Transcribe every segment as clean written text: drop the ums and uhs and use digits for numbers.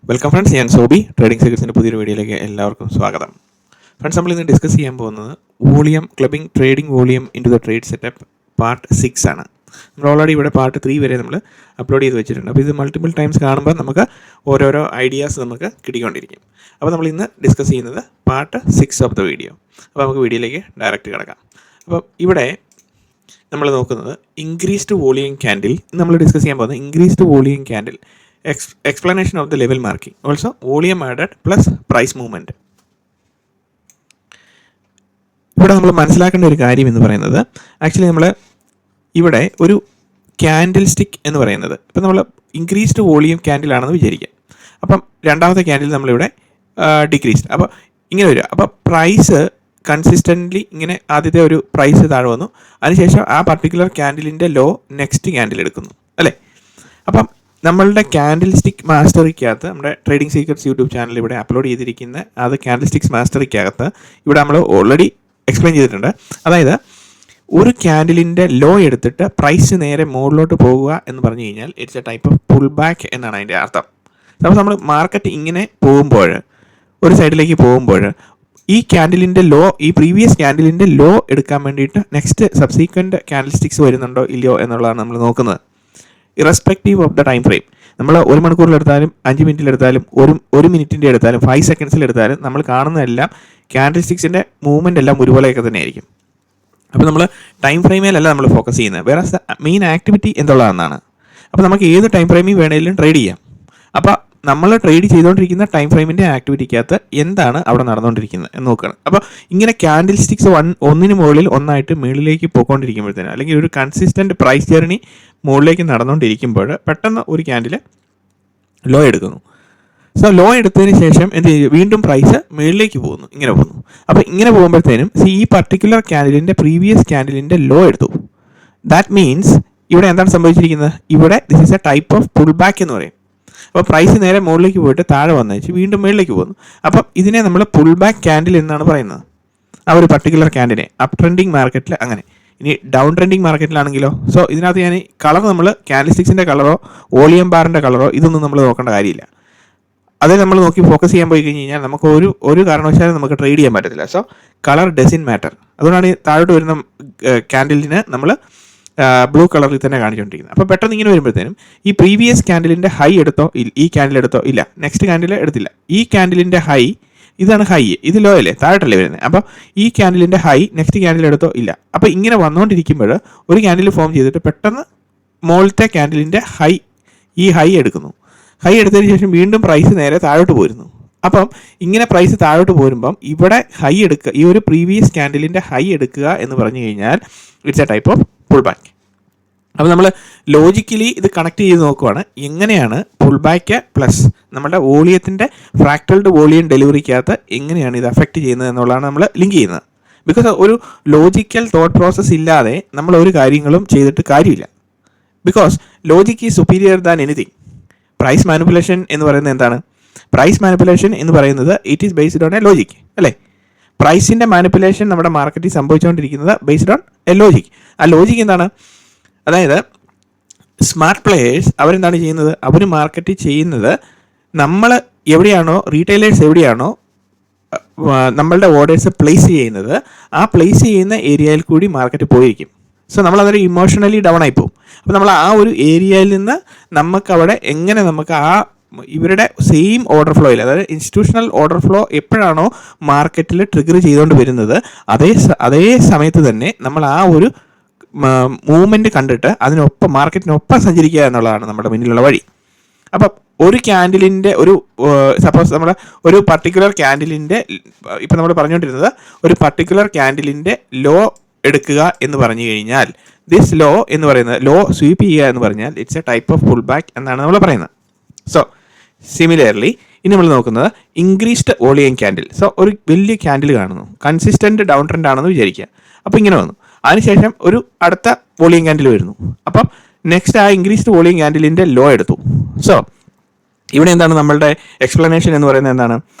Welcome friends, ഞാൻ Sobi. Trading സീക്രട്സിൻ്റെ പുതിയൊരു വീഡിയോയിലേക്ക് എല്ലാവർക്കും സ്വാഗതം. ഫ്രണ്ട്സ്, നമ്മൾ ഇന്ന് ഡിസ്കസ് ചെയ്യാൻ പോകുന്നത് volume clubbing trading volume into the trade setup part 6 ആണ്. നമ്മൾ ഓൾറെഡി ഇവിടെ പാർട്ട് 3 വരെ നമ്മൾ അപ്ലോഡ് ചെയ്ത് വെച്ചിട്ടുണ്ട്. അപ്പോൾ ഇത് മൾട്ടിപ്പിൾ ടൈംസ് കാണുമ്പോൾ നമുക്ക് ഓരോരോ ഐഡിയാസ് നമുക്ക് കിട്ടിക്കൊണ്ടിരിക്കും. അപ്പോൾ നമ്മൾ ഇന്ന് ഡിസ്കസ് ചെയ്യുന്നത് പാർട്ട് 6 ഓഫ് ദ വീഡിയോ. അപ്പോൾ നമുക്ക് വീഡിയോയിലേക്ക് ഡയറക്റ്റ് കിടക്കാം. അപ്പം ഇവിടെ നമ്മൾ നോക്കുന്നത് ഇൻക്രീസ്ഡ് വോളിയം ക്യാൻഡിൽ. നമ്മൾ ഡിസ്കസ് ചെയ്യാൻ പോകുന്നത് increased volume candle, explanation of the level marking, also volume added plus price movement. ഇവിടെ നമ്മൾ മനസ്സിലാക്കേണ്ട ഒരു കാര്യം എന്ന് പറയുന്നത്, ആക്ച്വലി നമ്മൾ ഇവിടെ ഒരു ക്യാൻഡിൽ സ്റ്റിക്ക് എന്ന് പറയുന്നത്, ഇപ്പം നമ്മൾ ഇൻക്രീസ്ഡ് വോളിയം ക്യാൻഡിൽ ആണെന്ന് വിചാരിക്കാം. അപ്പം രണ്ടാമത്തെ ക്യാൻഡിൽ നമ്മളിവിടെ ഡിക്രീസ്ഡ്, അപ്പോൾ ഇങ്ങനെ വരിക. അപ്പോൾ പ്രൈസ് കൺസിസ്റ്റൻ്റ്ലി ഇങ്ങനെ ആദ്യത്തെ ഒരു പ്രൈസ് താഴെ വന്നു, അതിനുശേഷം ആ പർട്ടിക്കുലർ ക്യാൻഡിലിൻ്റെ ലോ നെക്സ്റ്റ് ക്യാൻഡിൽ എടുക്കുന്നു, അല്ലേ? അപ്പം നമ്മളുടെ ക്യാൻഡിൽ സ്റ്റിക്ക് മാസ്റ്ററിക്കകത്ത്, നമ്മുടെ ട്രേഡിംഗ് സീക്രട്സ് യൂട്യൂബ് ചാനൽ ഇവിടെ അപ്ലോഡ് ചെയ്തിരിക്കുന്ന അത് ക്യാൻഡിൽ സ്റ്റിക്സ് മാസ്റ്ററിക്കകത്ത് ഇവിടെ നമ്മൾ ഓൾറെഡി എക്സ്പ്ലെയിൻ ചെയ്തിട്ടുണ്ട്. അതായത് ഒരു ക്യാൻഡിലിൻ്റെ ലോ എടുത്തിട്ട് പ്രൈസ് നേരെ മുകളിലോട്ട് പോകുക എന്ന് പറഞ്ഞു കഴിഞ്ഞാൽ it's A type of pull back എന്നാണ് അതിൻ്റെ അർത്ഥം. അപ്പോൾ നമ്മൾ മാർക്കറ്റ് ഇങ്ങനെ പോകുമ്പോൾ, ഒരു സൈഡിലേക്ക് പോകുമ്പോൾ, ഈ ക്യാൻഡിലിൻ്റെ ലോ, ഈ പ്രീവിയസ് ക്യാൻഡിലിൻ്റെ ലോ എടുക്കാൻ വേണ്ടിയിട്ട് നെക്സ്റ്റ് സബ്സീക്വൻറ്റ് ക്യാൻഡിൽ സ്റ്റിക്സ് വരുന്നുണ്ടോ ഇല്ലയോ എന്നുള്ളതാണ് നമ്മൾ നോക്കുന്നത്, irrespective of the time frame. നമ്മൾ 1 മണിക്കൂറിലെടുത്താലും 5 മിനിറ്റിലെടുത്താലും ഒരു മിനിറ്റിൻ്റെ എടുത്താലും 5 സെക്കൻഡ്സിലെടുത്താലും നമ്മൾ കാണുന്നതെല്ലാം ക്യാൻഡിൽ സ്റ്റിക്സിൻ്റെ മൂവ്മെൻ്റ് എല്ലാം ഒരുപോലെയൊക്കെ തന്നെ ആയിരിക്കും. അപ്പോൾ നമ്മൾ ടൈം ഫ്രെയിമിലല്ല നമ്മൾ ഫോക്കസ് ചെയ്യുന്നത്, വേറെ മെയിൻ ആക്ടിവിറ്റി എന്തുള്ളതെന്നാണ്. അപ്പോൾ നമുക്ക് ഏത് ടൈം ഫ്രെയിമിൽ വേണമെങ്കിലും ട്രേഡ് ചെയ്യാം. അപ്പോൾ നമ്മൾ ട്രേഡ് ചെയ്തുകൊണ്ടിരിക്കുന്ന ടൈം ഫ്രെയിമിൻ്റെ ആക്ടിവിറ്റിക്കകത്ത് എന്താണ് അവിടെ നടന്നുകൊണ്ടിരിക്കുന്നത് എന്ന് നോക്കുകയാണ്. അപ്പോൾ ഇങ്ങനെ ക്യാൻഡിൽ സ്റ്റിക്സ് ഒന്നിന് മുകളിൽ ഒന്നായിട്ട് മുകളിലേക്ക് പോയിക്കൊണ്ടിരിക്കുമ്പോഴത്തേന്, അല്ലെങ്കിൽ ഒരു കൺസിസ്റ്റൻറ്റ് പ്രൈസ് ജേർണി മുകളിലേക്ക് നടന്നുകൊണ്ടിരിക്കുമ്പോൾ പെട്ടെന്ന് ഒരു ക്യാൻഡിൽ ലോ എടുക്കുന്നു. സോ ലോ എടുത്തതിന് ശേഷം എന്ത് ചെയ്യും, വീണ്ടും പ്രൈസ് മുകളിലേക്ക് പോകുന്നു, ഇങ്ങനെ പോകുന്നു. അപ്പോൾ ഇങ്ങനെ പോകുമ്പോഴത്തേനും ഈ പർട്ടിക്കുലർ ക്യാൻഡിലിൻ്റെ പ്രീവിയസ് ക്യാൻഡിലിൻ്റെ ലോ എടുത്തു. ദാറ്റ് മീൻസ് ഇവിടെ എന്താണ് സംഭവിച്ചിരിക്കുന്നത്, ഇവിടെ this is A type of pull back എന്ന് പറയും. അപ്പോൾ പ്രൈസ് നേരെ മുകളിലേക്ക് പോയിട്ട് താഴെ വന്നേച്ച് വീണ്ടും മുകളിലേക്ക് പോകുന്നു. അപ്പം ഇതിനെ നമ്മൾ പുൾ ബാക്ക് ക്യാൻഡിൽ എന്നാണ് പറയുന്നത്, ആ ഒരു പർട്ടിക്കുലർ ക്യാൻഡിനെ. അപ്പ് ട്രെൻഡിങ് മാർക്കറ്റിൽ അങ്ങനെ. ഇനി ഡൗൺ ട്രെൻഡിങ് മാർക്കറ്റിലാണെങ്കിലോ, സോ ഇതിനകത്ത് ഞാൻ കളർ, നമ്മൾ ക്യാൻഡിൽ സ്റ്റിക്സിൻ്റെ കളറോ വോളിയം ബാറിൻ്റെ കളറോ ഇതൊന്നും നമ്മൾ നോക്കേണ്ട കാര്യമില്ല. അതേ നമ്മൾ നോക്കി ഫോക്കസ് ചെയ്യാൻ പോയി കഴിഞ്ഞ് കഴിഞ്ഞാൽ നമുക്ക് ഒരു കാരണവശാലും നമുക്ക് ട്രേഡ് ചെയ്യാൻ പറ്റത്തില്ല. So colour doesn't matter. അതുകൊണ്ടാണ് ഈ താഴോട്ട് വരുന്ന ക്യാൻഡിലിന് നമ്മൾ ബ്ലൂ കളറിൽ തന്നെ കാണിച്ചുകൊണ്ടിരിക്കുന്നത്. അപ്പോൾ പെട്ടെന്ന് ഇങ്ങനെ വരുമ്പോഴത്തേനും ഈ പ്രീവിയസ് ക്യാൻഡിലിൻ്റെ ഹൈ എടുത്തോ, ഈ ക്യാൻഡിൽ എടുത്തോ, ഇല്ല നെക്സ്റ്റ് ക്യാൻഡിൽ എടുത്തില്ല. ഈ ക്യാൻഡിലിൻ്റെ ഹൈ, ഇതാണ് ഹൈ, ഇത് ലോ അല്ലേ, താഴോട്ടല്ലേ വരുന്നത്. അപ്പോൾ ഈ ക്യാൻഡിലിൻ്റെ ഹൈ നെക്സ്റ്റ് ക്യാൻഡിൽ എടുത്തോ, ഇല്ല. അപ്പോൾ ഇങ്ങനെ വന്നുകൊണ്ടിരിക്കുമ്പോൾ ഒരു ക്യാൻഡിൽ ഫോം ചെയ്തിട്ട് പെട്ടെന്ന് മുകളിലത്തെ ക്യാൻഡിലിൻ്റെ ഹൈ, ഈ ഹൈ എടുക്കുന്നു. ഹൈ എടുത്തതിന് ശേഷം വീണ്ടും പ്രൈസ് നേരെ താഴോട്ട് പോരുന്നു. അപ്പം ഇങ്ങനെ പ്രൈസ് താഴോട്ട് പോരുമ്പം ഇവിടെ ഹൈ എടുക്കുക, ഈ ഒരു പ്രീവിയസ് ക്യാൻഡിലിൻ്റെ ഹൈ എടുക്കുക എന്ന് പറഞ്ഞു കഴിഞ്ഞാൽ it's A type of pull back. അപ്പോൾ നമ്മൾ ലോജിക്കലി ഇത് കണക്ട് ചെയ്ത് നോക്കുവാണ്, എങ്ങനെയാണ് പുൾ ബാക്ക് പ്ലസ് നമ്മുടെ വോളിയത്തിൻ്റെ ഫ്രാക്ടൽഡ് വോളിയം ഡെലിവറിക്കകത്ത് എങ്ങനെയാണ് ഇത് അഫക്റ്റ് ചെയ്യുന്നത് എന്നുള്ളതാണ് നമ്മൾ ലിങ്ക് ചെയ്യുന്നത്. ബിക്കോസ് ഒരു ലോജിക്കൽ തോട്ട് പ്രോസസ്സ് ഇല്ലാതെ നമ്മൾ ഒരു കാര്യങ്ങളും ചെയ്തിട്ട് കാര്യമില്ല. Because logic is superior than anything. Price manipulation എന്ന് പറയുന്നത് എന്താണ്? പ്രൈസ് മാനിപ്പുലേഷൻ എന്ന് പറയുന്നത് it is based on a logic, അല്ലേ? പ്രൈസിൻ്റെ മാനിപ്പുലേഷൻ നമ്മുടെ മാർക്കറ്റിൽ സംഭവിച്ചുകൊണ്ടിരിക്കുന്നത് ബേസ്ഡ് ഓൺ എ ലോജിക്. ആ ലോജിക് എന്താണ്? അതായത് സ്മാർട്ട് പ്ലെയേഴ്സ് അവരെന്താണ് ചെയ്യുന്നത്, അവർ മാർക്കറ്റിൽ ചെയ്യുന്നത്, നമ്മൾ എവിടെയാണോ, റീറ്റെയിലേഴ്സ് എവിടെയാണോ നമ്മളുടെ ഓർഡേഴ്സ് പ്ലേസ് ചെയ്യുന്നത്, ആ പ്ലേസ് ചെയ്യുന്ന ഏരിയയിൽ കൂടി മാർക്കറ്റ് പോയിരിക്കും. സോ നമ്മളതൊരു ഇമോഷണലി ഡൗൺ ആയി പോകും. അപ്പോൾ നമ്മൾ ആ ഒരു ഏരിയയിൽ നിന്ന് നമുക്കവിടെ എങ്ങനെ നമുക്ക് ആ ഇവരുടെ സെയിം ഓർഡർ ഫ്ലോയിൽ, അതായത് ഇൻസ്റ്റിറ്റ്യൂഷണൽ ഓർഡർ ഫ്ലോ എപ്പോഴാണോ മാർക്കറ്റിൽ ട്രിഗർ ചെയ്തുകൊണ്ട് വരുന്നത്, അതേ സമയത്ത് തന്നെ നമ്മൾ ആ ഒരു മൂവ്മെൻറ്റ് കണ്ടിട്ട് അതിനൊപ്പം മാർക്കറ്റിനൊപ്പം സഞ്ചരിക്കുക എന്നുള്ളതാണ് നമ്മുടെ മുന്നിലുള്ള വഴി. അപ്പം ഒരു ക്യാൻഡിലിൻ്റെ സപ്പോസ് നമ്മൾ ഒരു പർട്ടിക്കുലർ ക്യാൻഡിലിൻ്റെ, ഇപ്പം നമ്മൾ പറഞ്ഞുകൊണ്ടിരുന്നത് ഒരു പർട്ടിക്കുലർ ക്യാൻഡിലിൻ്റെ ലോ എടുക്കുക എന്ന് പറഞ്ഞു കഴിഞ്ഞാൽ, ദിസ് ലോ എന്ന് പറയുന്നത്, ലോ സ്വീപ്പ് ചെയ്യുക എന്ന് പറഞ്ഞാൽ it's A type of pull back എന്നാണ് നമ്മൾ പറയുന്നത്. സോ സിമിലർലി ഇനി നമ്മൾ നോക്കുന്നത് ഇൻക്രീസ്ഡ് വോളിയം ക്യാൻഡിൽ. സോ ഒരു വലിയ ക്യാൻഡിൽ കാണുന്നു, കൺസിസ്റ്റൻറ്റ് ഡൗൺ ട്രെൻഡ് ആണെന്ന് വിചാരിക്കുക. അപ്പോൾ ഇങ്ങനെ വന്നു, അതിനുശേഷം ഒരു അടുത്ത വോളിയം ക്യാൻഡിൽ വരുന്നു. അപ്പം നെക്സ്റ്റ് ആ ഇൻക്രീസ്ഡ് വോളിയം ക്യാൻഡിലിൻ്റെ ലോ എടുത്തു. സോ ഇവിടെ എന്താണ് നമ്മളുടെ എക്സ്പ്ലനേഷൻ എന്ന് പറയുന്നത് എന്താണ്?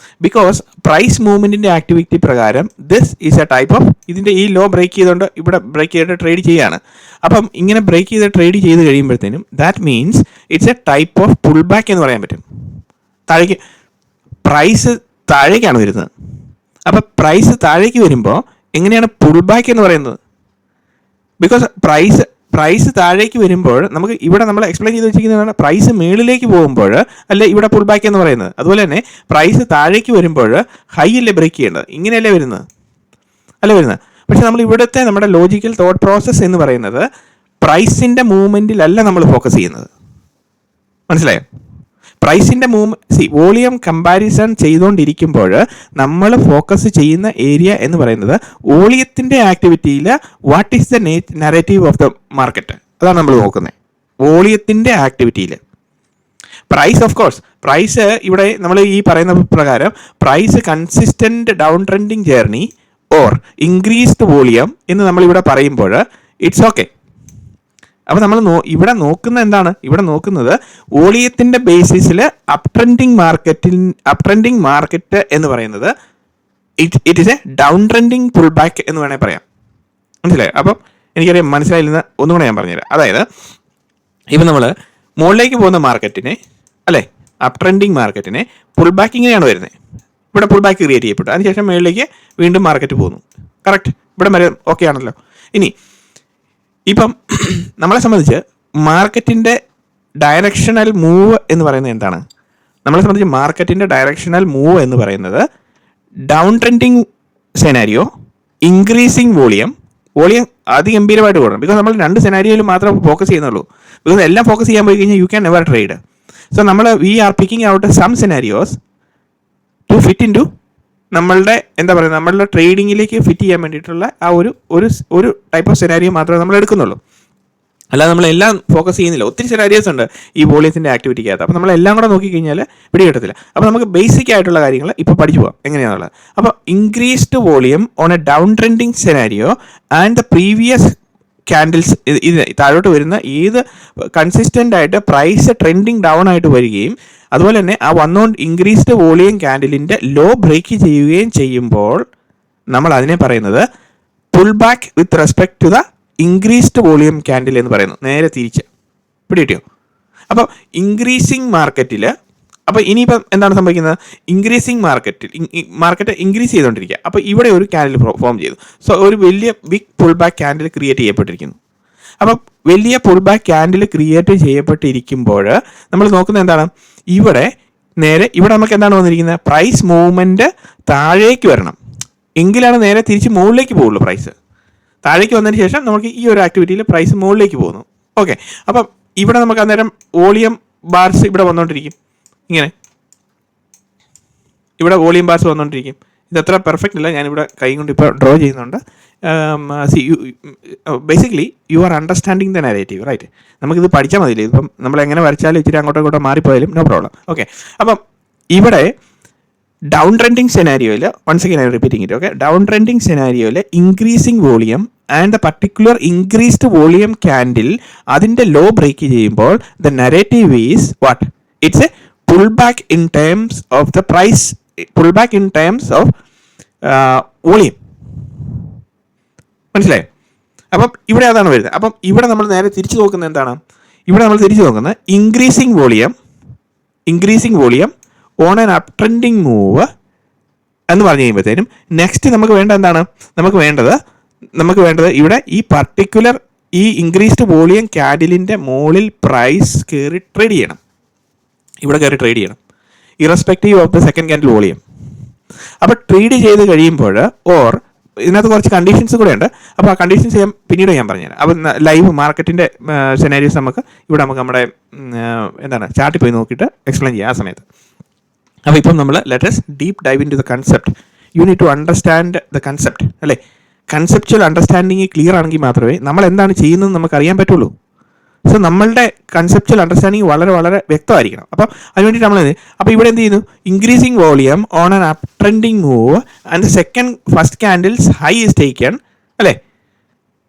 ബിക്കോസ് പ്രൈസ് മൂവ്മെൻറ്റിൻ്റെ ആക്ടിവിറ്റി പ്രകാരം this is A type of, ഇതിൻ്റെ ഈ ലോ ബ്രേക്ക് ചെയ്തുകൊണ്ട് ഇവിടെ ബ്രേക്ക് ചെയ്തിട്ട് ട്രേഡ് ചെയ്യുകയാണ്. അപ്പം ഇങ്ങനെ ബ്രേക്ക് ചെയ്ത് ട്രേഡ് ചെയ്ത് കഴിയുമ്പോഴത്തേനും that means it's A type of pull back എന്ന് പറയാൻ പറ്റും. താഴേക്ക് പ്രൈസ് താഴേക്കാണ് വരുന്നത്. അപ്പോൾ പ്രൈസ് താഴേക്ക് വരുമ്പോൾ എങ്ങനെയാണ് പുൾ ബാക്ക് എന്ന് പറയുന്നത്? ബിക്കോസ് പ്രൈസ് താഴേക്ക് വരുമ്പോൾ നമുക്ക് ഇവിടെ നമ്മൾ എക്സ്പ്ലെയിൻ ചെയ്ത് വെച്ചിരിക്കുന്നതാണ് പ്രൈസ് മുകളിലേക്ക് പോകുമ്പോൾ അല്ലേ ഇവിടെ പുൾ ബാക്ക് എന്ന് പറയുന്നത്. അതുപോലെ തന്നെ പ്രൈസ് താഴേക്ക് വരുമ്പോൾ ഹൈ അല്ലേ ബ്രേക്ക് ചെയ്യേണ്ടത്, ഇങ്ങനെയല്ലേ വരുന്നത് പക്ഷെ നമ്മൾ ഇവിടുത്തെ നമ്മുടെ ലോജിക്കൽ തോട്ട് പ്രോസസ്സ് എന്ന് പറയുന്നത് പ്രൈസിൻ്റെ മൂവ്മെൻറ്റിലല്ല നമ്മൾ ഫോക്കസ് ചെയ്യുന്നത്. മനസ്സിലായോ? പ്രൈസിൻ്റെ വോളിയം കമ്പാരിസൺ ചെയ്തുകൊണ്ടിരിക്കുമ്പോൾ നമ്മൾ ഫോക്കസ് ചെയ്യുന്ന ഏരിയ എന്ന് പറയുന്നത് വോളിയത്തിൻ്റെ ആക്ടിവിറ്റിയിൽ what is the narrative of the market, അതാണ് നമ്മൾ നോക്കുന്നത്. വോളിയത്തിൻ്റെ ആക്ടിവിറ്റിയിൽ പ്രൈസ്, ഓഫ് കോഴ്സ് പ്രൈസ് ഇവിടെ നമ്മൾ ഈ പറയുന്ന പ്രകാരം price consistent down trending journey or increased volume എന്ന് നമ്മളിവിടെ പറയുമ്പോൾ ഇറ്റ്സ് ഓക്കെ. അപ്പോൾ നമ്മൾ ഇവിടെ നോക്കുന്ന എന്താണ്? ഇവിടെ നോക്കുന്നത് വോളിയത്തിൻ്റെ ബേസിസിൽ അപ് ട്രെൻഡിങ് മാർക്കറ്റ് എന്ന് പറയുന്നത് it is A down trending pull back എന്ന് വേണമെങ്കിൽ പറയാം. മനസ്സിലായോ? അപ്പം എനിക്കറിയാം മനസ്സിലായില്ലെന്ന് ഒന്നുകൂടെ ഞാൻ പറഞ്ഞുതരാം. അതായത് ഇപ്പം നമ്മൾ മുകളിലേക്ക് പോകുന്ന മാർക്കറ്റിനെ അല്ലേ, അപ് ട്രെൻഡിങ് മാർക്കറ്റിനെ പുൾ ബാക്ക് ഇങ്ങനെയാണ് വരുന്നത്. ഇവിടെ പുൾ ബാക്ക് ക്രിയേറ്റ് ചെയ്യപ്പെട്ടു, അതിനുശേഷം മുകളിലേക്ക് വീണ്ടും മാർക്കറ്റ് പോകുന്നു. കറക്റ്റ്, ഇവിടെ വരെ ഓക്കെ ആണല്ലോ. ഇപ്പം നമ്മളെ സംബന്ധിച്ച് മാർക്കറ്റിൻ്റെ ഡയറക്ഷണൽ മൂവ് എന്ന് പറയുന്നത് എന്താണ്? നമ്മളെ സംബന്ധിച്ച് മാർക്കറ്റിൻ്റെ ഡയറക്ഷണൽ മൂവ് എന്ന് പറയുന്നത് down trending scenario, increasing volume അതിഗംഭീരമായിട്ട് കൂടണം. ബിക്കോസ് നമ്മൾ 2 സെനാരിയോയിൽ മാത്രമേ ഫോക്കസ് ചെയ്യുന്നുള്ളൂ. ബിക്കോസ് എല്ലാം ഫോക്കസ് ചെയ്യാൻ പോയി കഴിഞ്ഞാൽ you can never trade. So we are picking out some scenarios to fit into നമ്മളുടെ നമ്മളുടെ ട്രേഡിങ്ങിലേക്ക് ഫിറ്റ് ചെയ്യാൻ വേണ്ടിയിട്ടുള്ള ആ ഒരു ടൈപ്പ് ഓഫ് സെനാരിയോ മാത്രമേ നമ്മൾ എടുക്കുന്നുള്ളൂ. അല്ലാതെ നമ്മളെല്ലാം ഫോക്കസ് ചെയ്യുന്നില്ല. ഒത്തിരി സെനാരിയോസ് ഉണ്ട് ഈ വോളിയത്തിൻ്റെ ആക്ടിവിറ്റിക്കകത്ത്. അപ്പോൾ നമ്മളെല്ലാം കൂടെ നോക്കിക്കഴിഞ്ഞാൽ പിടികിട്ടത്തില്ല. അപ്പോൾ നമുക്ക് ബേസിക് ആയിട്ടുള്ള കാര്യങ്ങൾ ഇപ്പോൾ പഠിച്ചു പോകാം എങ്ങനെയാണുള്ളത്. അപ്പോൾ increased volume on A down trending scenario and the previous candles, ഇത് താഴോട്ട് വരുന്ന ഏത് കൺസിസ്റ്റൻ്റ് ആയിട്ട് പ്രൈസ് ട്രെൻഡിങ് ഡൗൺ ആയിട്ട് വരികയും അതുപോലെ തന്നെ ആ ഇൻക്രീസ്ഡ് വോളിയം ക്യാൻഡിലിൻ്റെ ലോ ബ്രേക്ക് ചെയ്യുകയും ചെയ്യുമ്പോൾ നമ്മൾ അതിനെ പറയുന്നത് pull back with respect to the increased volume candle എന്ന് പറയുന്നു. നേരെ തിരിച്ച് പിടികിട്ടിയോ? അപ്പോൾ ഇൻക്രീസിങ് മാർക്കറ്റിൽ അപ്പോൾ ഇനിയിപ്പം എന്താണ് സംഭവിക്കുന്നത്? ഇൻക്രീസിങ് മാർക്കറ്റ് ഇൻക്രീസ് ചെയ്തുകൊണ്ടിരിക്കുക. അപ്പോൾ ഇവിടെ ഒരു ക്യാൻഡിൽ ഫോം ചെയ്തു. സോ ഒരു വലിയ big pull back candle create ചെയ്യപ്പെട്ടിരിക്കുന്നു. അപ്പം വലിയ പുൾ ബാക്ക് ക്യാൻഡിൽ ക്രിയേറ്റ് ചെയ്യപ്പെട്ടിരിക്കുമ്പോൾ നമ്മൾ നോക്കുന്നത് എന്താണ്? ഇവിടെ നമുക്ക് എന്താണ് വന്നിരിക്കുന്നത്? പ്രൈസ് മൂവ്മെൻറ്റ് താഴേക്ക് വരണം എങ്കിലാണ് നേരെ തിരിച്ച് മുകളിലേക്ക് പോകുള്ളൂ. പ്രൈസ് താഴേക്ക് വന്നതിന് ശേഷം നമുക്ക് ഈ ഒരു ആക്ടിവിറ്റിയിൽ പ്രൈസ് മുകളിലേക്ക് പോകുന്നു. ഓക്കെ, അപ്പം ഇവിടെ നമുക്ക് അന്നേരം വോളിയം ബാർസ് ഇവിടെ വന്നുകൊണ്ടിരിക്കും. ഇങ്ങനെ ഇവിടെ വോളിയം ബാർസ് വന്നുകൊണ്ടിരിക്കും. ഇതത്ര പെർഫെക്റ്റ് അല്ല, ഞാനിവിടെ കൈ കൊണ്ട് ഇപ്പോൾ ഡ്രോ ചെയ്യുന്നുണ്ട്. Basically you are understanding the narrative, right? നമുക്കിത് പഠിച്ചാൽ മതിയില്ലേ? ഇപ്പം നമ്മൾ എങ്ങനെ വരച്ചാലും ഇച്ചിരി അങ്ങോട്ടും മാറിപ്പോയാലും നോ പ്രോബ്ലം. ഓക്കെ, അപ്പം ഇവിടെ ഡൗൺ ട്രെൻഡിങ് സെനാരിയോയിൽ once again I'm repeating it. Okay, down trending സെനാരിയോയിൽ increasing volume and the particular increased volume candle അതിൻ്റെ ലോ ബ്രേക്ക് ചെയ്യുമ്പോൾ the narrative is what? It's a pull back in terms of the price, pull back in terms of volume. മനസ്സിലായോ? അപ്പം ഇവിടെ അതാണ് വരുന്നത്. അപ്പം ഇവിടെ നമ്മൾ നേരെ തിരിച്ചു നോക്കുന്നത് എന്താണ്? ഇവിടെ നമ്മൾ തിരിച്ചു നോക്കുന്നത് increasing volume on an up trending move എന്ന് പറഞ്ഞു കഴിയുമ്പോഴത്തേനും നെക്സ്റ്റ് നമുക്ക് വേണ്ട എന്താണ്? നമുക്ക് വേണ്ടത് ഇവിടെ ഈ പർട്ടിക്കുലർ ഈ ഇൻക്രീസ്ഡ് വോളിയം ക്യാൻഡിലിൻ്റെ മുകളിൽ പ്രൈസ് കയറി ട്രേഡ് ചെയ്യണം. ഇവിടെ കയറി ട്രേഡ് ചെയ്യണം irrespective of the second candle volume. അപ്പോൾ ട്രേഡ് ചെയ്ത് കഴിയുമ്പോൾ ഓർ ഇതിനകത്ത് കുറച്ച് കണ്ടീഷൻസ് കൂടെ ഉണ്ട്. അപ്പോൾ ആ കണ്ടീഷൻസ് പിന്നീട് ഞാൻ പറഞ്ഞുതരാം. അപ്പോൾ ലൈവ് മാർക്കറ്റിൻ്റെ സെനാരിയോസ് നമുക്ക് നമ്മുടെ ചാർട്ടിൽ പോയി നോക്കിയിട്ട് എക്സ്പ്ലെയിൻ ചെയ്യാം ആ സമയത്ത്. അപ്പോൾ ഇപ്പം നമ്മൾ let us deep dive into the concept. You need to understand the concept, അല്ലേ? കൺസെപ്ച്വൽ അണ്ടർസ്റ്റാൻഡിങ് ക്ലിയർ ആണെങ്കിൽ മാത്രമേ നമ്മൾ എന്താണ് ചെയ്യുന്നത് നമുക്ക് അറിയാൻ പറ്റുള്ളൂ. സോ നമ്മളുടെ കൺസെപ്ച്വൽ അണ്ടർസ്റ്റാൻഡിങ് വളരെ വളരെ വ്യക്തമായിരിക്കണം. അപ്പം അതിന് വേണ്ടിയിട്ട് നമ്മൾ അപ്പോൾ ഇവിടെ എന്ത് ചെയ്യുന്നു? Increasing volume on an up trending move and first candles high is taken, അല്ലേ?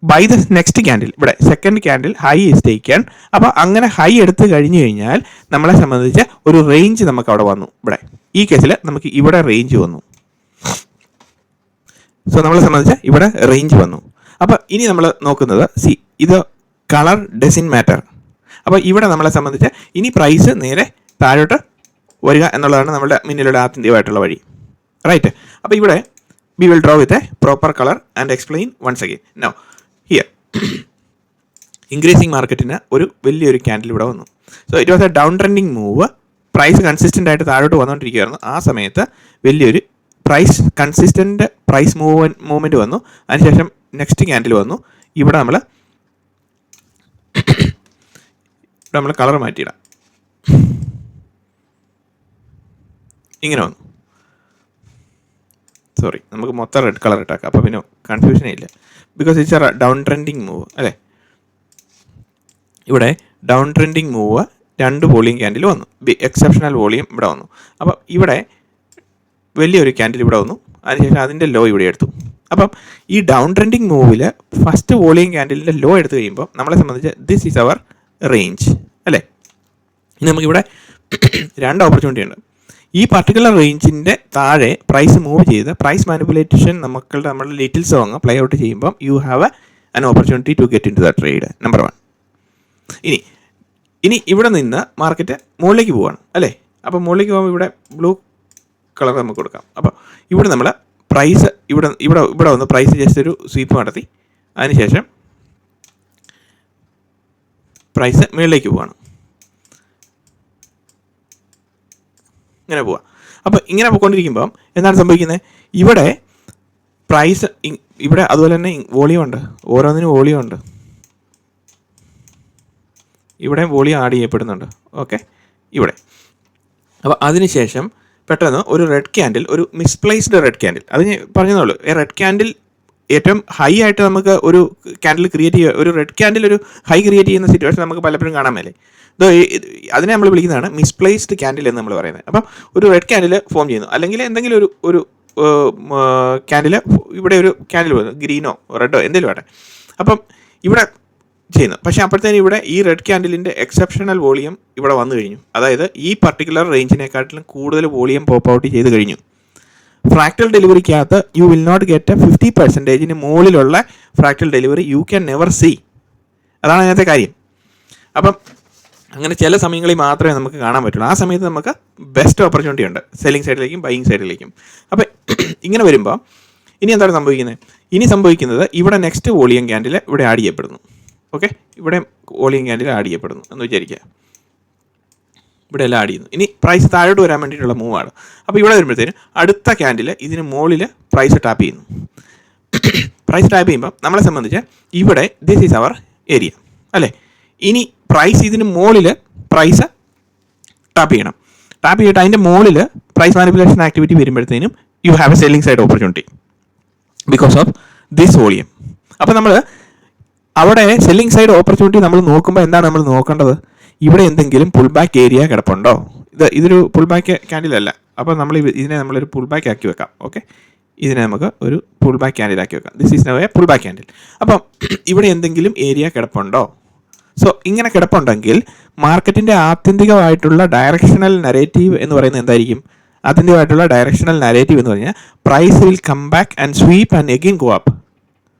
ബൈ ദ നെക്സ്റ്റ് ക്യാൻഡിൽ, ഇവിടെ second candle high is taken. അപ്പോൾ അങ്ങനെ ഹൈ എടുത്ത് കഴിഞ്ഞു കഴിഞ്ഞാൽ നമ്മളെ സംബന്ധിച്ച് ഒരു റേഞ്ച് നമുക്ക് അവിടെ വന്നു. ഇവിടെ ഈ കേസിൽ നമുക്ക് ഇവിടെ റേഞ്ച് വന്നു. സോ നമ്മളെ സംബന്ധിച്ച് ഇവിടെ റേഞ്ച് വന്നു. അപ്പോൾ ഇനി നമ്മൾ നോക്കുന്നത് ഇത് കളർ ഡസിൻ മാറ്റർ. അപ്പോൾ ഇവിടെ നമ്മളെ സംബന്ധിച്ച് ഇനി പ്രൈസ് നേരെ താഴോട്ട് വരിക എന്നുള്ളതാണ് നമ്മുടെ മുന്നിലുള്ള ആത്യന്തികമായിട്ടുള്ള വഴി. റൈറ്റ്. അപ്പോൾ ഇവിടെ we will draw with a proper colour and explain once again. Now here increasing മാർക്കറ്റിന് ഒരു വലിയൊരു ക്യാൻഡിൽ ഇവിടെ വന്നു. So it was a down trending move. Price consistent ആയിട്ട് താഴോട്ട് വന്നുകൊണ്ടിരിക്കുകയായിരുന്നു. ആ സമയത്ത് വലിയൊരു കൺസിസ്റ്റൻ്റ് പ്രൈസ് മൂവ്മെൻറ്റ് വന്നു. അതിനുശേഷം നെക്സ്റ്റ് ക്യാൻഡിൽ വന്നു. ഇവിടെ നമ്മൾ കളർ മാറ്റിയിടാം. ഇങ്ങനെ വന്നു. സോറി, നമുക്ക് മൊത്തം റെഡ് കളർ ഇട്ടാക്കാം. അപ്പോൾ പിന്നെ കൺഫ്യൂഷനേ ഇല്ല. Because it's A down trending move അല്ലേ. ഇവിടെ down trending move 2 volume candle വന്നു. എക്സെപ്ഷണൽ വോളിയം ഇവിടെ വന്നു. അപ്പം ഇവിടെ വലിയൊരു ക്യാൻഡിൽ ഇവിടെ വന്നു. അതിനുശേഷം അതിൻ്റെ ലോ ഇവിടെ എടുത്തു. അപ്പം ഈ ഡൗൺ ട്രെൻഡിങ് മൂവിൽ ഫസ്റ്റ് വോളിയം ക്യാൻഡിലിൻ്റെ ലോ എടുത്തു കഴിയുമ്പോൾ നമ്മളെ സംബന്ധിച്ച് ദിസ് ഈസ് അവർ റേഞ്ച് അല്ലേ. ഇനി നമുക്കിവിടെ 2 ഓപ്പർച്യൂണിറ്റി ഉണ്ട്. ഈ പർട്ടിക്കുലർ റേഞ്ചിൻ്റെ താഴെ പ്രൈസ് മൂവ് ചെയ്ത് പ്രൈസ് മാനിപ്പുലേഷൻ നമ്മുടെ ലിറ്റിൽ സോങ് പ്ലേ ഔട്ട് ചെയ്യുമ്പം you have an opportunity to get into the trade. Number 1. ഇനി ഇവിടെ നിന്ന് മാർക്കറ്റ് മുകളിലേക്ക് പോവാണ് അല്ലേ. അപ്പോൾ മുകളിലേക്ക് പോകുമ്പോൾ ഇവിടെ ബ്ലൂ കളർ നമുക്ക് കൊടുക്കാം. അപ്പോൾ ഇവിടെ നമ്മൾ പ്രൈസ് ഇവിടെ വന്ന് പ്രൈസ് ജസ്റ്റ് ഒരു സ്വീപ്പ് നടത്തി അതിനുശേഷം പ്രൈസ് മുകളിലേക്ക് പോവാണ്. ഇങ്ങനെ പോവാം. അപ്പോൾ ഇങ്ങനെ പോയിക്കൊണ്ടിരിക്കുമ്പം എന്താണ് സംഭവിക്കുന്നത്? ഇവിടെ പ്രൈസ് ഇവിടെ അതുപോലെ തന്നെ വോളിയം ഉണ്ട്. ഓരോന്നിനും വോളിയം ഉണ്ട്. ഇവിടെ വോളിയം ആഡ് ചെയ്യപ്പെടുന്നുണ്ട്. ഓക്കെ, ഇവിടെ. അപ്പോൾ അതിനുശേഷം പെട്ടെന്ന് ഒരു റെഡ് ക്യാൻഡിൽ, ഒരു മിസ്പ്ലേസ്ഡ് റെഡ് ക്യാൻഡിൽ, അത് ഞാൻ പറഞ്ഞതേ റെഡ് ക്യാൻഡിൽ ഏറ്റവും ഹൈ ആയിട്ട് നമുക്ക് ഒരു ക്യാൻഡിൽ ക്രിയേറ്റ് ചെയ്യുക, ഒരു റെഡ് ക്യാൻഡിൽ ഒരു ഹൈ ക്രിയേറ്റ് ചെയ്യുന്ന സിറ്റുവേഷൻ നമുക്ക് പലപ്പോഴും കാണാൻ മേലെ. അതിനെ നമ്മൾ വിളിക്കുന്നതാണ് മിസ്പ്ലേസ്ഡ് ക്യാൻഡിൽ എന്ന് നമ്മൾ പറയുന്നത്. അപ്പം ഒരു റെഡ് ക്യാൻഡിൽ ഫോം ചെയ്യുന്നു, അല്ലെങ്കിൽ എന്തെങ്കിലും ഒരു ക്യാൻഡിൽ, ഇവിടെ ഒരു ക്യാൻഡിൽ പോകുന്നു, ഗ്രീനോ റെഡോ എന്തെങ്കിലും വേട്ടെ. അപ്പം ഇവിടെ ചെയ്യുന്നു. പക്ഷേ അപ്പോഴത്തേനും ഇവിടെ ഈ റെഡ് ക്യാൻഡിലിൻ്റെ എക്സെപ്ഷണൽ വോളിയം ഇവിടെ വന്നു കഴിഞ്ഞു. അതായത് ഈ പർട്ടിക്കുലർ റേഞ്ചിനെക്കാട്ടിലും കൂടുതൽ വോളിയം പോപ്പ് ഔട്ട് ചെയ്ത് കഴിഞ്ഞു. ഫ്രാക്ടൽ ഡെലിവറിക്കകത്ത് യു വിൽ നോട്ട് ഗെറ്റ് 50% മുകളിലുള്ള fractal delivery you can never see. അതാണ് അതിനകത്തെ കാര്യം. അപ്പം അങ്ങനെ ചില സമയങ്ങളിൽ മാത്രമേ നമുക്ക് കാണാൻ പറ്റുള്ളൂ. ആ സമയത്ത് നമുക്ക് ബെസ്റ്റ് ഓപ്പർച്യൂണിറ്റി ഉണ്ട് സെല്ലിംഗ് സൈഡിലേക്കും ബൈയിങ് സൈഡിലേക്കും. അപ്പം ഇങ്ങനെ വരുമ്പോൾ ഇനി എന്താണ് സംഭവിക്കുന്നത്? ഇനി സംഭവിക്കുന്നത് ഇവിടെ നെക്സ്റ്റ് വോളിയം ക്യാൻഡിൽ ഇവിടെ ആഡ് ചെയ്യപ്പെടുന്നു. ഓക്കെ, ഇവിടെ വോളിയം ക്യാൻഡിൽ ആഡ് ചെയ്യപ്പെടുന്നു എന്ന് വിചാരിക്കുക. ഇവിടെ എല്ലാം ആഡ് ചെയ്യുന്നു. ഇനി പ്രൈസ് താഴോട്ട് വരാൻ വേണ്ടിയിട്ടുള്ള മൂവാണ്. അപ്പോൾ ഇവിടെ വരുമ്പോഴത്തേനും അടുത്ത ക്യാൻഡിൽ ഇതിന് മുകളിൽ പ്രൈസ് ടാപ്പ് ചെയ്യുന്നു. പ്രൈസ് ടാപ്പ് ചെയ്യുമ്പോൾ നമ്മളെ സംബന്ധിച്ച് ഇവിടെ ദിസ് ഈസ് അവർ ഏരിയ അല്ലേ. ഇനി പ്രൈസ് ഇതിന് മുകളിൽ പ്രൈസ് ടാപ്പ് ചെയ്യണം. ടാപ്പ് ചെയ്തിട്ട് അതിൻ്റെ മുകളിൽ പ്രൈസ് മാനിപ്പുലേഷൻ ആക്ടിവിറ്റി വരുമ്പോഴത്തേനും you have A selling side opportunity because of this volume. അപ്പോൾ നമ്മൾ അവിടെ സെല്ലിംഗ് സൈഡ് ഓപ്പർച്യൂണിറ്റി നമ്മൾ നോക്കുമ്പോൾ എന്താണ് നമ്മൾ നോക്കേണ്ടത്? ഇവിടെ എന്തെങ്കിലും പുൾ ബാക്ക് ഏരിയ കിടപ്പുണ്ടോ? ഇതൊരു പുൾ ബാക്ക് ക്യാൻഡിലല്ല. അപ്പോൾ ഇതിനെ നമ്മളൊരു പുൾ ബാക്ക് ആക്കി വെക്കാം. ഓക്കെ, ഇതിനെ നമുക്ക് ഒരു പുൾ ബാക്ക് ക്യാൻഡിൽ ആക്കി വെക്കാം. This is now A pull back candle. അപ്പം ഇവിടെ എന്തെങ്കിലും ഏരിയ കിടപ്പുണ്ടോ? സോ ഇങ്ങനെ കിടപ്പുണ്ടെങ്കിൽ മാർക്കറ്റിൻ്റെ ആത്യന്തികമായിട്ടുള്ള ഡയറക്ഷണൽ നരേറ്റീവ് എന്ന് പറയുന്നത് എന്തായിരിക്കും? ആത്യന്തികമായിട്ടുള്ള ഡയറക്ഷണൽ നരേറ്റീവ് എന്ന് പറഞ്ഞാൽ price will come back and sweep and again go up.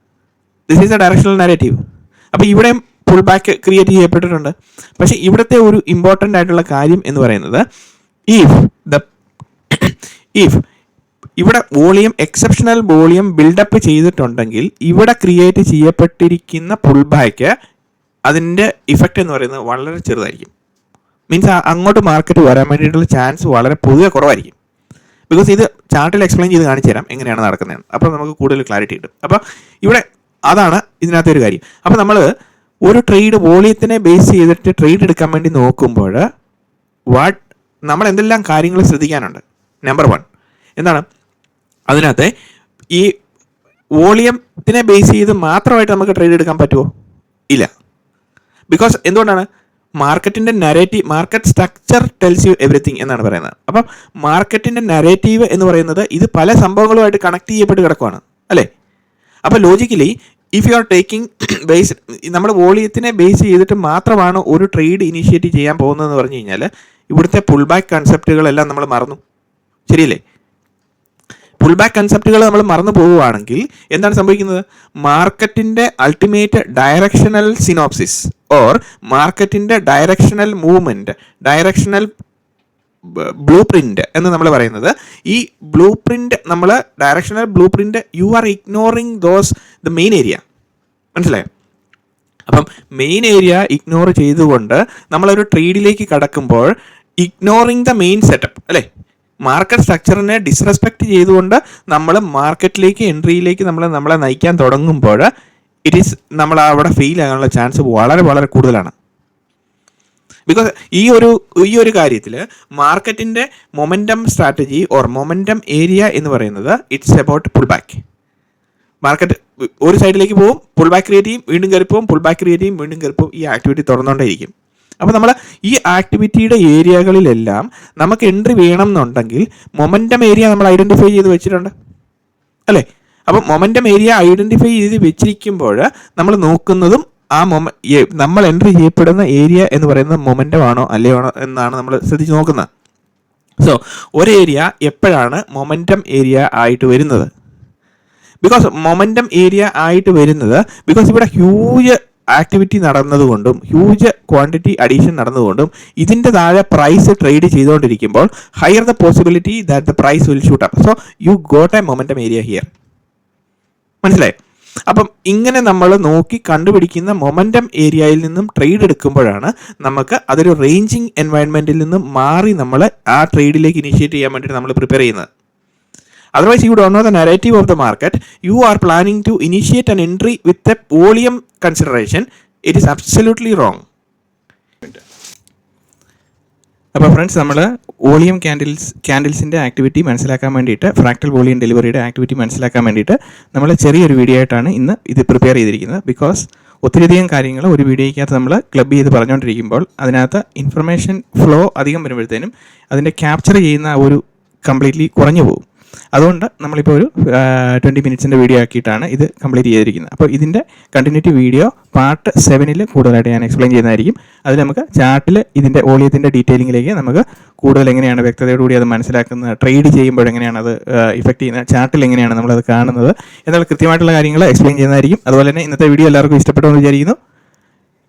This is a directional narrative. അപ്പോൾ ഇവിടെ പുൾ ബാക്ക് ക്രിയേറ്റ് ചെയ്യപ്പെട്ടിട്ടുണ്ട്. പക്ഷേ ഇവിടുത്തെ ഒരു ഇമ്പോർട്ടൻ്റ് ആയിട്ടുള്ള കാര്യം എന്ന് പറയുന്നത് ഇഫ് ഇവിടെ വോളിയം എക്സെപ്ഷണൽ വോളിയം ബിൽഡപ്പ് ചെയ്തിട്ടുണ്ടെങ്കിൽ ഇവിടെ ക്രിയേറ്റ് ചെയ്യപ്പെട്ടിരിക്കുന്ന പുൾ ബാക്ക് അതിൻ്റെ ഇഫക്റ്റ് എന്ന് പറയുന്നത് വളരെ ചെറുതായിരിക്കും. മീൻസ് അങ്ങോട്ട് മാർക്കറ്റ് വരാൻ വേണ്ടിയിട്ടുള്ള ചാൻസ് വളരെ പൊതുവെ കുറവായിരിക്കും. ബിക്കോസ് ഇത് ചാർട്ടിൽ എക്സ്പ്ലെയിൻ ചെയ്ത് കാണിച്ചു തരാം എങ്ങനെയാണ് നടക്കുന്നതെന്ന്. അപ്പോൾ നമുക്ക് കൂടുതൽ ക്ലാരിറ്റി കിട്ടും. അപ്പോൾ ഇവിടെ അതാണ് ഇതിനകത്തെ ഒരു കാര്യം. അപ്പോൾ നമ്മൾ ഒരു ട്രേഡ് വോളിയത്തിനെ ബേസ് ചെയ്തിട്ട് ട്രേഡ് എടുക്കാൻ വേണ്ടി നോക്കുമ്പോൾ നമ്മൾ എന്തെല്ലാം കാര്യങ്ങൾ ശ്രദ്ധിക്കാനുണ്ട്? നമ്പർ 1 എന്താണ്? അതിനകത്ത് ഈ വോളിയത്തിനെ ബേസ് ചെയ്ത് മാത്രമായിട്ട് നമുക്ക് ട്രേഡ് എടുക്കാൻ പറ്റുമോ? ഇല്ല. ബിക്കോസ് എന്തുകൊണ്ടാണ്? മാർക്കറ്റിൻ്റെ narrative, market structure tells U everything എന്നാണ് പറയുന്നത്. അപ്പം മാർക്കറ്റിൻ്റെ നരേറ്റീവ് എന്ന് പറയുന്നത് ഇത് പല സംഭവങ്ങളുമായിട്ട് കണക്ട് ചെയ്യപ്പെട്ട് കിടക്കുവാണ് അല്ലേ. അപ്പോൾ logically if you are taking base, നമ്മൾ വോളിയത്തിനെ ബേസ് ചെയ്തിട്ട് മാത്രമാണ് ഒരു ട്രേഡ് ഇനിഷ്യേറ്റ് ചെയ്യാൻ പോകുന്നതെന്ന് പറഞ്ഞു കഴിഞ്ഞാൽ ഇവിടുത്തെ പുൾ ബാക്ക് കൺസെപ്റ്റുകളെല്ലാം നമ്മൾ മറന്നു. ശരിയല്ലേ? പുൾ ബാക്ക് കൺസെപ്റ്റുകൾ നമ്മൾ മറന്നു പോവുകയാണെങ്കിൽ എന്താണ് സംഭവിക്കുന്നത്? മാർക്കറ്റിൻ്റെ അൾട്ടിമേറ്റ് ഡയറക്ഷണൽ സിനോപ്സിസ് ഓർ മാർക്കറ്റിൻ്റെ directional movement, directional blue print എന്ന് നമ്മൾ പറയുന്നത്, ഈ ബ്ലൂ പ്രിന്റ് നമ്മൾ directional blue print you are ignoring the main area. മനസ്സിലായോ? അപ്പം മെയിൻ ഏരിയ ഇഗ്നോർ ചെയ്തുകൊണ്ട് നമ്മളൊരു ട്രേഡിലേക്ക് കടക്കുമ്പോൾ ഇഗ്നോറിങ് ദ മെയിൻ സെറ്റപ്പ് അല്ലേ, മാർക്കറ്റ് സ്ട്രക്ചറിനെ ഡിസ്റെസ്പെക്ട് ചെയ്തുകൊണ്ട് നമ്മൾ മാർക്കറ്റിലേക്ക് എൻട്രിയിലേക്ക് നമ്മളെ നയിക്കാൻ തുടങ്ങുമ്പോൾ നമ്മൾ അവിടെ ഫെയിൽ ആകാനുള്ള ചാൻസ് വളരെ വളരെ കൂടുതലാണ്. ബിക്കോസ് ഈ ഒരു കാര്യത്തിൽ മാർക്കറ്റിൻ്റെ momentum strategy or momentum area എന്ന് പറയുന്നത് it's about pull back. Market ഒരു സൈഡിലേക്ക് പോകും, പുൾ ബാക്ക് ക്രിയേറ്റ് ചെയ്യും, വീണ്ടും കയറിപ്പോവും, പുൾ ബാക്ക് ക്രിയേറ്റ് ചെയ്യും, വീണ്ടും കയറിപ്പോവും. ഈ ആക്ടിവിറ്റി തുറന്നുകൊണ്ടേയിരിക്കും. അപ്പോൾ നമ്മൾ ഈ ആക്ടിവിറ്റിയുടെ ഏരിയകളിലെല്ലാം നമുക്ക് എൻട്രി വേണം എന്നുണ്ടെങ്കിൽ മൊമെൻറ്റം ഏരിയ നമ്മൾ ഐഡൻറ്റിഫൈ ചെയ്ത് വെച്ചിട്ടുണ്ട് അല്ലേ. അപ്പം മൊമെൻറ്റം ഏരിയ ഐഡൻറ്റിഫൈ ചെയ്ത് വെച്ചിരിക്കുമ്പോൾ നമ്മൾ നോക്കുന്നതും നമ്മൾ എൻട്രി ചെയ്യപ്പെടുന്ന ഏരിയ എന്ന് പറയുന്നത് മൊമെൻറ്റം ആണോ അല്ലയോ എന്നാണ് നമ്മൾ ശ്രദ്ധിച്ച് നോക്കുന്നത്. സോ ഒരു ഏരിയ എപ്പോഴാണ് മൊമെൻറ്റം ഏരിയ ആയിട്ട് വരുന്നത്? ബിക്കോസ് മൊമെൻറ്റം ഏരിയ ആയിട്ട് വരുന്നത് ബിക്കോസ് ഇവിടെ ഹ്യൂജ് ആക്ടിവിറ്റി നടന്നതുകൊണ്ടും ഹ്യൂജ് ക്വാണ്ടിറ്റി അഡീഷൻ നടന്നതുകൊണ്ടും ഇതിൻ്റെ താഴെ പ്രൈസ് ട്രേഡ് ചെയ്തുകൊണ്ടിരിക്കുമ്പോൾ higher the possibility that the price will shoot up. So you got a momentum area here. മനസ്സിലായി? അപ്പം ഇങ്ങനെ നമ്മൾ നോക്കി കണ്ടുപിടിക്കുന്ന മൊമെൻറ്റം ഏരിയയിൽ നിന്നും ട്രേഡ് എടുക്കുമ്പോഴാണ് നമുക്ക് അതൊരു റേഞ്ചിങ് എൻവയൺമെൻറ്റിൽ നിന്നും മാറി നമ്മൾ ആ ട്രേഡിലേക്ക് ഇനിഷ്യേറ്റ് ചെയ്യാൻ വേണ്ടിയിട്ട് നമ്മൾ പ്രിപ്പയർ ചെയ്യുന്നത്. Otherwise, you don't know the narrative of the market. You are planning to initiate an entry with a volume consideration. It is absolutely wrong. അപ്പോൾ ഫ്രണ്ട്സ്, നമ്മൾ വോളിയം ക്യാൻഡിൽസിൻ്റെ ആക്ടിവിറ്റി മനസ്സിലാക്കാൻ വേണ്ടിയിട്ട്, ഫ്രാക്ടൽ വോളിയം ഡെലിവറിയുടെ activity മനസ്സിലാക്കാൻ വേണ്ടിയിട്ട് നമ്മൾ ചെറിയൊരു വീഡിയോ ആയിട്ടാണ് ഇന്ന് ഇത് പ്രിപ്പയർ ചെയ്തിരിക്കുന്നത്. ബിക്കോസ് ഒത്തിരിയധികം കാര്യങ്ങൾ ഒരു വീഡിയോയ്ക്കകത്ത് നമ്മൾ ക്ലബ് ചെയ്ത് പറഞ്ഞുകൊണ്ടിരിക്കുമ്പോൾ അതിനകത്ത് ഇൻഫർമേഷൻ ഫ്ലോ അധികം വരുമ്പോഴത്തേനും അതിൻ്റെ ക്യാപ്ചർ ചെയ്യുന്ന ഒരു കംപ്ലീറ്റ്ലി കുറഞ്ഞു പോകും. അതുകൊണ്ട് നമ്മളിപ്പോൾ ഒരു 20 മിനിറ്റ്സിൻ്റെ വീഡിയോ ആക്കിയിട്ടാണ് ഇത് കംപ്ലീറ്റ് ചെയ്തിരിക്കുന്നത്. അപ്പോൾ ഇതിൻ്റെ കണ്ടിന്യൂറ്റി വീഡിയോ പാർട്ട് 7 കൂടുതലായിട്ട് ഞാൻ എക്സ്പ്ലെയിൻ ചെയ്യുന്നതായിരിക്കും. അതിൽ നമുക്ക് ചാർട്ടിൽ ഇതിൻ്റെ വോളിയത്തിൻ്റെ ഡീറ്റെയിലിങ്ങിലേക്ക് നമുക്ക് കൂടുതൽ എങ്ങനെയാണ് വ്യക്തതയോടുകൂടി അത് മനസ്സിലാക്കുന്നത്, ട്രേഡ് ചെയ്യുമ്പോൾ എങ്ങനെയാണ് അത് ഇഫക്റ്റ് ചെയ്യുന്നത്, ചാർട്ടിൽ എങ്ങനെയാണ് നമ്മളത് കാണുന്നത് എന്നുള്ള കൃത്യമായിട്ടുള്ള കാര്യങ്ങൾ എക്സ്പ്ലെയിൻ ചെയ്യുന്നതായിരിക്കും. അതുപോലെ തന്നെ ഇന്നത്തെ വീഡിയോ എല്ലാവർക്കും ഇഷ്ടപ്പെട്ടെന്ന് വിചാരിക്കുന്നു.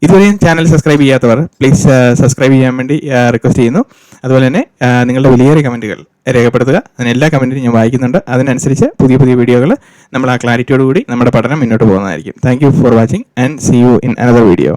ഇതുവരെയും ചാനൽ സബ്സ്ക്രൈബ് ചെയ്യാത്തവർ പ്ലീസ് സബ്സ്ക്രൈബ് ചെയ്യാൻ വേണ്ടി റിക്വസ്റ്റ് ചെയ്യുന്നു. അതുപോലെ തന്നെ നിങ്ങളുടെ വലിയേറിയ കമൻറ്റുകൾ രേഖപ്പെടുത്തുക. അതിന് എല്ലാ കമൻറ്റിനും ഞാൻ വായിക്കുന്നുണ്ട്. അതിനനുസരിച്ച് പുതിയ പുതിയ വീഡിയോകൾ നമ്മൾ ആ ക്ലാരിറ്റിയോടുകൂടി നമ്മുടെ പഠനം മുന്നോട്ട് പോകുന്നതായിരിക്കും. Thank you for watching and see you in another video.